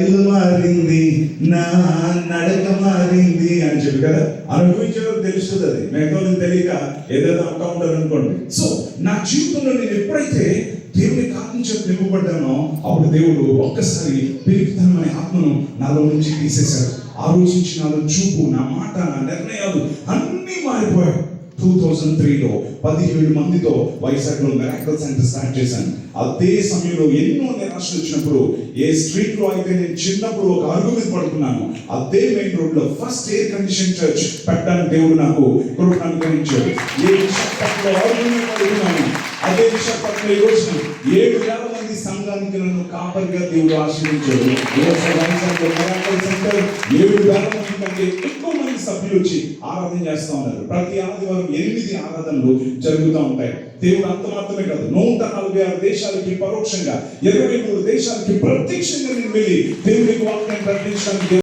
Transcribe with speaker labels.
Speaker 1: ఇల్లు మారింది, నా నడక మారింది అని చెప్పి కదా అనుభవించడం తెలుస్తుంది. అది మిగతా తెలియక ఏదైనా అంటూ ఉంటారు అనుకోండి. సో నా జీవితంలో నేను ఎప్పుడైతే దేవుని కాకించ నింపబడ్డానో అప్పుడు దేవుడు ఒక్కసారి పిరికితనం అనే ఆత్మను నాలో నుంచి తీసేశాడు. ఆ రోజు నుంచి నాలో చూపు, నా మాట, నా నిర్ణయాలు అన్నీ మారిపోయాయి. 2003లో 17 మందితో వైజాగ్లో మిరాకిల్ సెంటర్ స్టార్ట్ చేశాను. అదే సమయంలో ఎన్నో నిరాశలు వచ్చినప్పుడు, ఏ స్ట్రీట్ లో అయితే నేను చిన్నప్పుడు ఒక అరుగు మీద పడుకున్నాను, అదే మెయిన్ రోడ్ లో ఫస్ట్ ఎయిర్ కండిషన్ చర్చ్ పెట్టడానికి దేవుడు నాకు కృపను అనుగ్రహించాడు. ఏ విశాఖపట్నంలో అరుగు మీద పడుకున్నాను, అదే విశాఖపట్నంలో ఈ రోజు 7,000 మంది సంఘానికి నన్ను కాపరిగా దేవుడు ఆశీర్వదించాడు. మిరాకిల్ సెంటర్ 7,000 మంది కంటే ఎక్కువ మంది సభ్యులు వచ్చి ఆరాధన చేస్తూ ఉన్నారు. ప్రతి ఆదివారం 8 ఆరాధనలు జరుగుతూ ఉంటాయి. దేవుడు అంత మాత్రమే కాదు, 146 దేశాలకి పరోక్షంగా, 23 దేశాలకి ప్రత్యక్షంగా నేను వెళ్ళి దేవునికి వాక్యాన్ని ప్రకటించడానికి